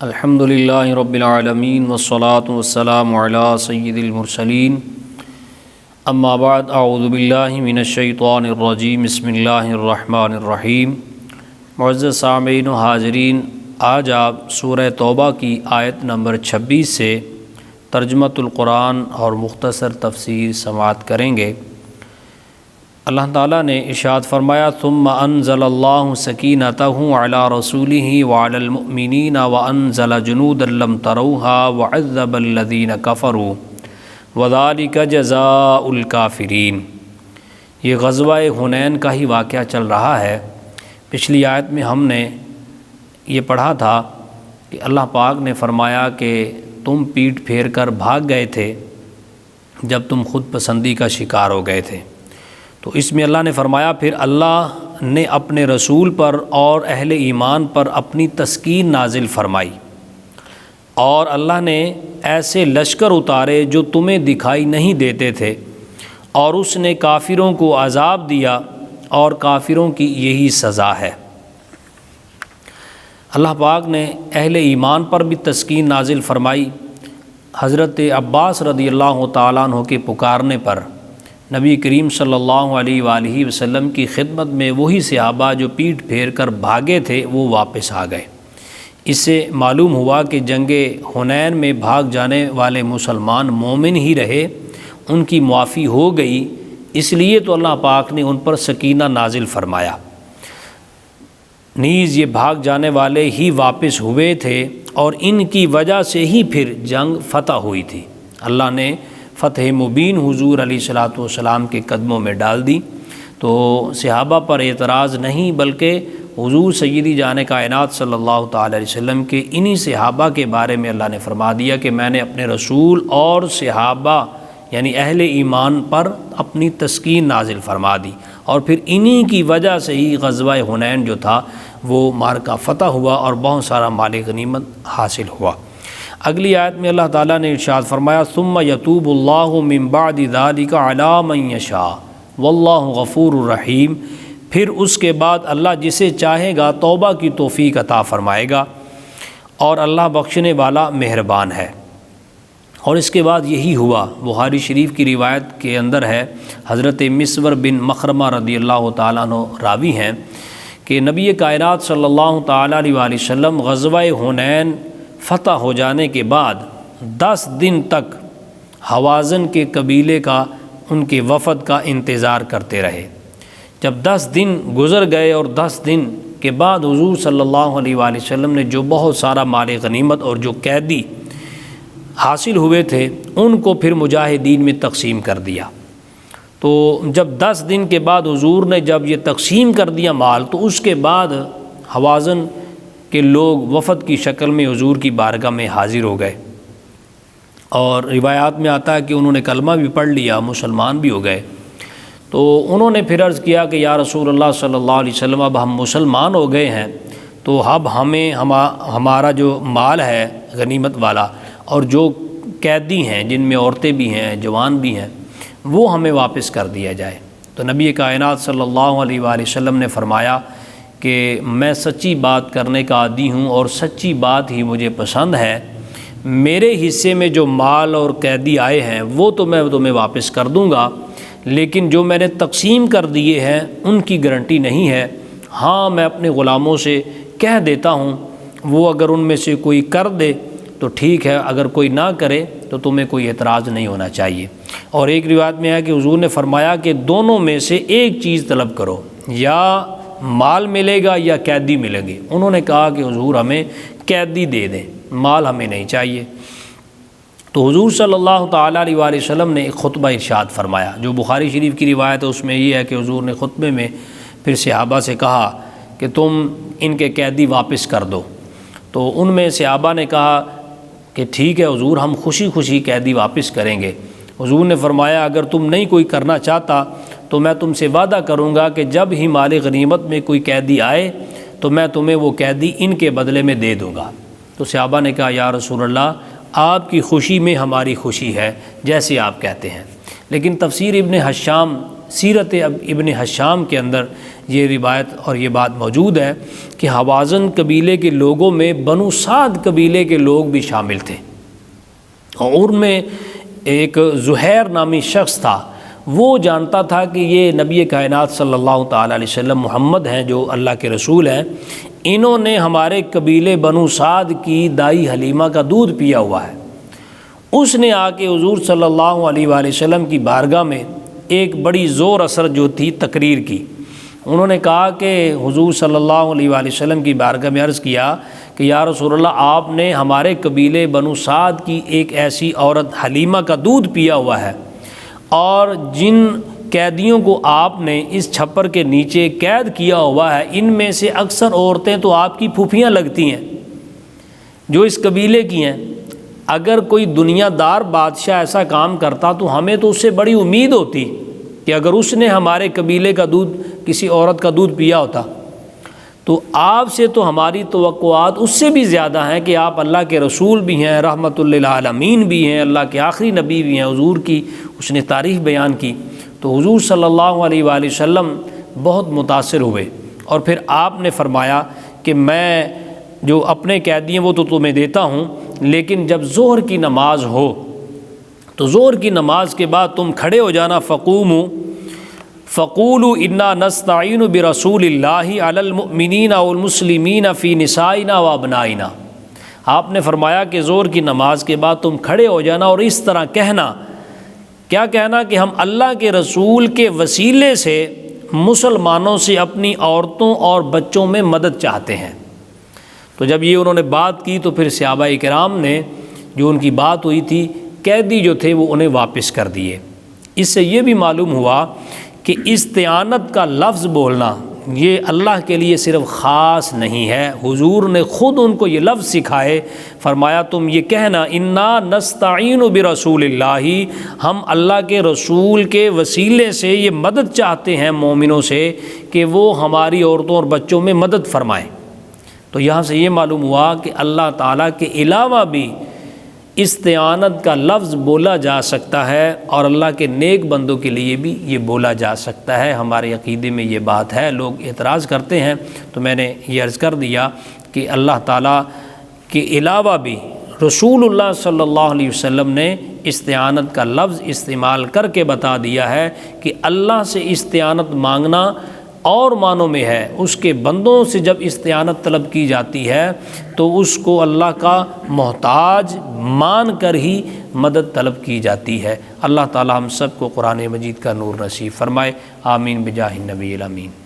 الحمدللہ رب العالمین والصلاة والسلام علی سید المرسلین اما بعد اعوذ باللہ من الشیطان الرجیم بسم اللہ الرحمن الرحیم۔ معزز سامعین و حاضرین، آج آپ سورہ توبہ کی آیت نمبر 26 سے ترجمۃ القرآن اور مختصر تفسیر سماعت کریں گے۔ اللہ تعالیٰ نے ارشاد فرمایا ثم انزل اللہ سکینتہ علی رسولہ وعلی المؤمنین وانزل جنودا لم تروها وعذب الذین کفروا وذلک جزاء الکافرین۔ یہ غزوہ حنین کا ہی واقعہ چل رہا ہے۔ پچھلی آیت میں ہم نے یہ پڑھا تھا کہ اللہ پاک نے فرمایا کہ تم پیٹ پھیر کر بھاگ گئے تھے جب تم خود پسندی کا شکار ہو گئے تھے، تو اس میں اللہ نے فرمایا پھر اللہ نے اپنے رسول پر اور اہل ایمان پر اپنی تسکین نازل فرمائی، اور اللہ نے ایسے لشکر اتارے جو تمہیں دکھائی نہیں دیتے تھے، اور اس نے کافروں کو عذاب دیا، اور کافروں کی یہی سزا ہے۔ اللہ پاک نے اہل ایمان پر بھی تسکین نازل فرمائی۔ حضرت عباس رضی اللہ تعالیٰ عنہ کے پکارنے پر نبی کریم صلی اللہ علیہ وآلہ وسلم کی خدمت میں وہی صحابہ جو پیٹ پھیر کر بھاگے تھے وہ واپس آ گئے۔ اس سے معلوم ہوا کہ جنگ حنین میں بھاگ جانے والے مسلمان مومن ہی رہے، ان کی معافی ہو گئی، اس لیے تو اللہ پاک نے ان پر سکینہ نازل فرمایا۔ نیز یہ بھاگ جانے والے ہی واپس ہوئے تھے، اور ان کی وجہ سے ہی پھر جنگ فتح ہوئی تھی۔ اللہ نے فتح مبین حضور علیہ الصلوۃ والسلام کے قدموں میں ڈال دی، تو صحابہ پر اعتراض نہیں بلکہ حضور سیدی جان کائنات صلی اللہ تعالی علیہ وسلم کے انہی صحابہ کے بارے میں اللہ نے فرما دیا کہ میں نے اپنے رسول اور صحابہ یعنی اہل ایمان پر اپنی تسکین نازل فرما دی، اور پھر انہی کی وجہ سے ہی غزوہ حنین جو تھا وہ معرکہ فتح ہوا اور بہت سارا مال غنیمت حاصل ہوا۔ اگلی آیت میں اللہ تعالیٰ نے ارشاد فرمایا ثم یتوب اللہ من بعد ذلک علی من یشاء واللہ غفور الرحیم۔ پھر اس کے بعد اللہ جسے چاہے گا توبہ کی توفیق عطا فرمائے گا، اور اللہ بخشنے والا مہربان ہے۔ اور اس کے بعد یہی ہوا۔ بخاری شریف کی روایت کے اندر ہے، حضرت مسور بن مخرمہ رضی اللہ تعالیٰ عنہ راوی ہیں کہ نبی کائنات صلی اللہ تعالیٰ علیہ وآلہ وسلم غزوہ حنین فتح ہو جانے کے بعد 10 دن تک حوازن کے قبیلے کا ان کے وفد کا انتظار کرتے رہے۔ جب 10 دن گزر گئے اور 10 دن کے بعد حضور صلی اللہ علیہ وآلہ وسلم نے جو بہت سارا مال غنیمت اور جو قیدی حاصل ہوئے تھے ان کو پھر مجاہدین میں تقسیم کر دیا۔ تو جب 10 دن کے بعد حضور نے جب یہ تقسیم کر دیا مال، تو اس کے بعد حوازن کہ لوگ وفد کی شکل میں حضور کی بارگاہ میں حاضر ہو گئے، اور روایات میں آتا ہے کہ انہوں نے کلمہ بھی پڑھ لیا، مسلمان بھی ہو گئے۔ تو انہوں نے پھر عرض کیا کہ یا رسول اللہ صلی اللہ علیہ وسلم، اب ہم مسلمان ہو گئے ہیں، تو اب ہمیں ہمارا جو مال ہے غنیمت والا، اور جو قیدی ہیں جن میں عورتیں بھی ہیں جوان بھی ہیں، وہ ہمیں واپس کر دیا جائے۔ تو نبی کائنات صلی اللہ علیہ وآلہ وسلم نے فرمایا کہ میں سچی بات کرنے کا عادی ہوں، اور سچی بات ہی مجھے پسند ہے۔ میرے حصے میں جو مال اور قیدی آئے ہیں وہ تو میں تمہیں واپس کر دوں گا، لیکن جو میں نے تقسیم کر دیے ہیں ان کی گارنٹی نہیں ہے۔ ہاں، میں اپنے غلاموں سے کہہ دیتا ہوں، وہ اگر ان میں سے کوئی کر دے تو ٹھیک ہے، اگر کوئی نہ کرے تو تمہیں کوئی اعتراض نہیں ہونا چاہیے۔ اور ایک روایت میں ہے کہ حضور نے فرمایا کہ دونوں میں سے ایک چیز طلب کرو، یا مال ملے گا یا قیدی ملیں گے۔ انہوں نے کہا کہ حضور ہمیں قیدی دے دیں، مال ہمیں نہیں چاہیے۔ تو حضور صلی اللہ تعالیٰ علیہ وآلہ وسلم نے ایک خطبہ ارشاد فرمایا، جو بخاری شریف کی روایت ہے، اس میں یہ ہے کہ حضور نے خطبے میں پھر صحابہ سے کہا کہ تم ان کے قیدی واپس کر دو۔ تو ان میں صحابہ نے کہا کہ ٹھیک ہے حضور، ہم خوشی خوشی قیدی واپس کریں گے۔ حضور نے فرمایا اگر تم نہیں کوئی کرنا چاہتا تو میں تم سے وعدہ کروں گا کہ جب ہی مال غنیمت میں کوئی قیدی آئے تو میں تمہیں وہ قیدی ان کے بدلے میں دے دوں گا۔ تو صحابہ نے کہا یا رسول اللہ، آپ کی خوشی میں ہماری خوشی ہے، جیسے آپ کہتے ہیں۔ لیکن تفسیر ابن حشام، سیرت ابن حشام کے اندر یہ روایت اور یہ بات موجود ہے کہ حوازن قبیلے کے لوگوں میں بنو سعد قبیلے کے لوگ بھی شامل تھے، اور ان میں ایک زہیر نامی شخص تھا، وہ جانتا تھا کہ یہ نبی کائنات صلی اللہ تعالیٰ علیہ وسلم محمد ہیں جو اللہ کے رسول ہیں، انہوں نے ہمارے قبیلے بنو سعد کی دائی حلیمہ کا دودھ پیا ہوا ہے۔ اس نے آ کے حضور صلی اللہ علیہ وآلہ وسلم کی بارگاہ میں ایک بڑی زور اثر جو تھی تقریر کی۔ انہوں نے کہا کہ حضور صلی اللہ علیہ وآلہ وسلم کی بارگاہ میں عرض کیا کہ یا رسول اللہ، آپ نے ہمارے قبیلے بنو سعد کی ایک ایسی عورت حلیمہ کا دودھ پیا ہوا ہے، اور جن قیدیوں کو آپ نے اس چھپر کے نیچے قید کیا ہوا ہے ان میں سے اکثر عورتیں تو آپ کی پھوپھیاں لگتی ہیں جو اس قبیلے کی ہیں۔ اگر کوئی دنیا دار بادشاہ ایسا کام کرتا تو ہمیں تو اس سے بڑی امید ہوتی کہ اگر اس نے ہمارے قبیلے کا دودھ، کسی عورت کا دودھ پیا ہوتا، تو آپ سے تو ہماری توقعات اس سے بھی زیادہ ہیں کہ آپ اللہ کے رسول بھی ہیں، رحمت للعالمین بھی ہیں، اللہ کے آخری نبی بھی ہیں۔ حضور کی اس نے تعریف بیان کی تو حضور صلی اللہ علیہ وآلہ وسلم بہت متاثر ہوئے، اور پھر آپ نے فرمایا کہ میں جو اپنے قیدی ہیں وہ تو تمہیں دیتا ہوں، لیکن جب ظہر کی نماز ہو تو ظہر کی نماز کے بعد تم کھڑے ہو جانا، فقولوا انا نستعین برسول اللہ علی المؤمنین والمسلمین فی نسائنا وابنائنا۔ آپ نے فرمایا کہ ظہر کی نماز کے بعد تم کھڑے ہو جانا اور اس طرح کہنا، کیا کہنا کہ ہم اللہ کے رسول کے وسیلے سے مسلمانوں سے اپنی عورتوں اور بچوں میں مدد چاہتے ہیں۔ تو جب یہ انہوں نے بات کی تو پھر صحابہ کرام نے جو ان کی بات ہوئی تھی، قیدی جو تھے وہ انہیں واپس کر دیے۔ اس سے یہ بھی معلوم ہوا کہ استعانت کا لفظ بولنا یہ اللہ کے لیے صرف خاص نہیں ہے، حضور نے خود ان کو یہ لفظ سکھائے، فرمایا تم یہ کہنا انا نستعین برسول اللہ، ہم اللہ کے رسول کے وسیلے سے یہ مدد چاہتے ہیں مومنوں سے کہ وہ ہماری عورتوں اور بچوں میں مدد فرمائیں۔ تو یہاں سے یہ معلوم ہوا کہ اللہ تعالیٰ کے علاوہ بھی استعانت کا لفظ بولا جا سکتا ہے، اور اللہ کے نیک بندوں کے لیے بھی یہ بولا جا سکتا ہے۔ ہمارے عقیدے میں یہ بات ہے، لوگ اعتراض کرتے ہیں، تو میں نے یہ عرض کر دیا کہ اللہ تعالیٰ کے علاوہ بھی رسول اللہ صلی اللہ علیہ وسلم نے استعانت کا لفظ استعمال کر کے بتا دیا ہے کہ اللہ سے استعانت مانگنا اور معنوں میں ہے، اس کے بندوں سے جب استعانت طلب کی جاتی ہے تو اس کو اللہ کا محتاج مان کر ہی مدد طلب کی جاتی ہے۔ اللہ تعالی ہم سب کو قرآن مجید کا نور نصیب فرمائے، آمین بجاہ النبی الامین۔